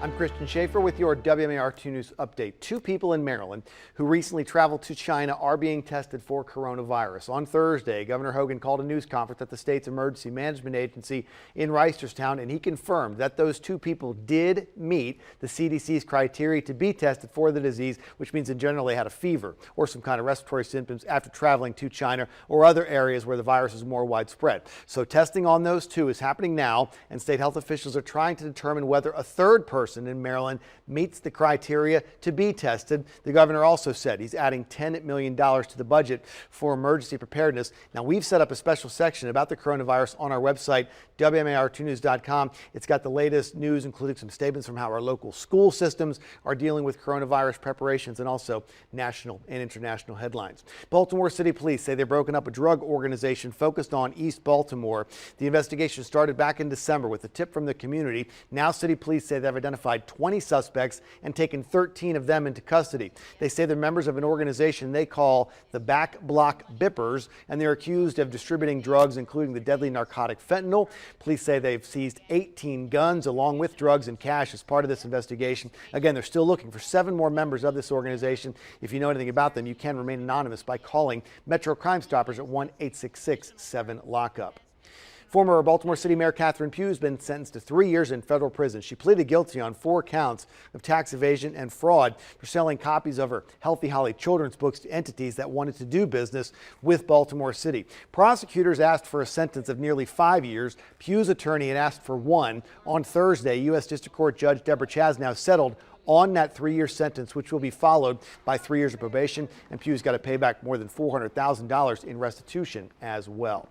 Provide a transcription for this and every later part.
I'm Christian Schaefer with your WMAR 2 News update. Two people in Maryland who recently traveled to China are being tested for coronavirus. On Thursday, Governor Hogan called a news conference at the state's emergency management agency in Reisterstown, and he confirmed that those two people did meet the CDC's criteria to be tested for the disease, which means in general they had a fever or some kind of respiratory symptoms after traveling to China or other areas where the virus is more widespread. So testing on those two is happening now, and state health officials are trying to determine whether a third person in Maryland meets the criteria to be tested. The governor also said he's adding $10 million to the budget for emergency preparedness. Now, we've set up a special section about the coronavirus on our website, WMAR2news.com. It's got the latest news, including some statements from how our local school systems are dealing with coronavirus preparations and also national and international headlines. Baltimore City Police say they've broken up a drug organization focused on East Baltimore. The investigation started back in December with a tip from the community. Now, City Police say they've identified 20 suspects and taken 13 of them into custody. They say they're members of an organization they call the Back Block Bippers, and they're accused of distributing drugs, including the deadly narcotic fentanyl. Police say they've seized 18 guns along with drugs and cash as part of this investigation. Again, they're still looking for 7 more members of this organization. If you know anything about them, you can remain anonymous by calling Metro Crime Stoppers at 1-866-7-LOCK-UP. Former Baltimore City Mayor Catherine Pugh has been sentenced to 3 years in federal prison. She pleaded guilty on 4 counts of tax evasion and fraud for selling copies of her Healthy Holly children's books to entities that wanted to do business with Baltimore City. Prosecutors asked for a sentence of nearly 5 years. Pugh's attorney had asked for 1. On Thursday, U.S. District Court Judge Deborah Chasnow settled on that 3-year sentence, which will be followed by 3 years of probation. And Pugh's got to pay back more than $400,000 in restitution as well.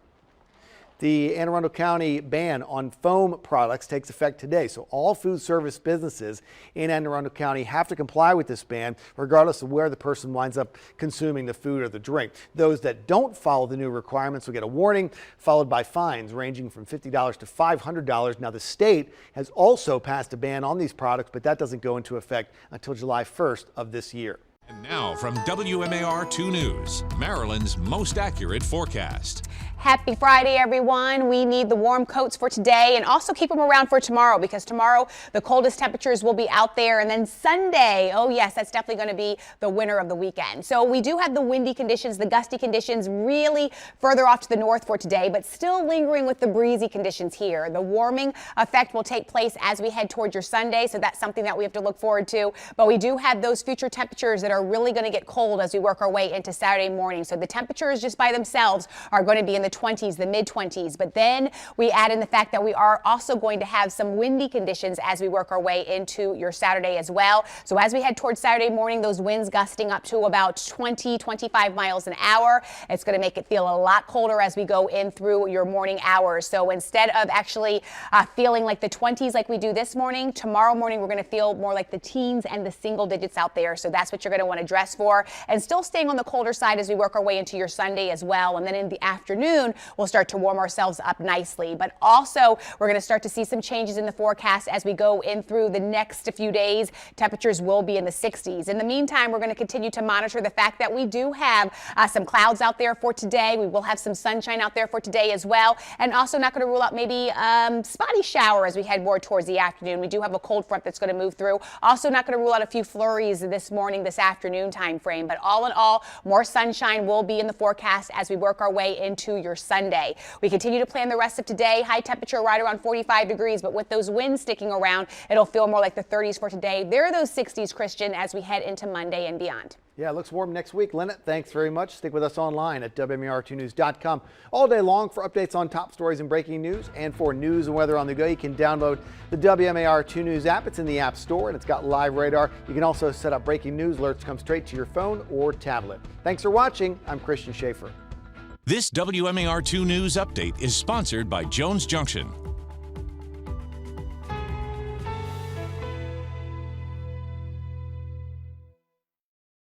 The Anne Arundel County ban on foam products takes effect today, so all food service businesses in Anne Arundel County have to comply with this ban, regardless of where the person winds up consuming the food or the drink. Those that don't follow the new requirements will get a warning, followed by fines ranging from $50 to $500. Now, the state has also passed a ban on these products, but that doesn't go into effect until July 1st of this year. And now from WMAR 2 News, Maryland's most accurate forecast. Happy Friday, everyone. We need the warm coats for today and also keep them around for tomorrow, because tomorrow the coldest temperatures will be out there. And then Sunday, oh yes, that's definitely going to be the winner of the weekend. So we do have the windy conditions, the gusty conditions really further off to the north for today, but still lingering with the breezy conditions here. The warming effect will take place as we head towards your Sunday, so that's something that we have to look forward to. But we do have those future temperatures that are really going to get cold as we work our way into Saturday morning. So the temperatures just by themselves are going to be in the 20s, the mid-20s. But then we add in the fact that we are also going to have some windy conditions as we work our way into your Saturday as well. So as we head towards Saturday morning, those winds gusting up to about 20, 25 miles an hour. It's going to make it feel a lot colder as we go in through your morning hours. So instead of actually feeling like the 20s like we do this morning, tomorrow morning we're going to feel more like the teens and the single digits out there. So that's what you're going to want to dress for, and still staying on the colder side as we work our way into your Sunday as well. And then in the afternoon, we'll start to warm ourselves up nicely. But also, we're going to start to see some changes in the forecast as we go in through the next few days. Temperatures will be in the 60s. In the meantime, we're going to continue to monitor the fact that we do have some clouds out there for today. We will have some sunshine out there for today as well. And also not going to rule out maybe spotty shower as we head more towards the afternoon. We do have a cold front that's going to move through. Also not going to rule out a few flurries this morning, this afternoon time frame. But all in all, more sunshine will be in the forecast as we work our way into your Sunday. We continue to plan the rest of today. High temperature right around 45 degrees, but with those winds sticking around, it'll feel more like the 30s for today. There are those 60s, Christian, as we head into Monday and beyond. Yeah, it looks warm next week. Lynette, thanks very much. Stick with us online at WMAR2news.com all day long for updates on top stories and breaking news. And for news and weather on the go, you can download the WMAR2 News app. It's in the App Store and it's got live radar. You can also set up breaking news alerts to come straight to your phone or tablet. Thanks for watching. I'm Christian Schaefer. This WMAR 2 News update is sponsored by Jones Junction,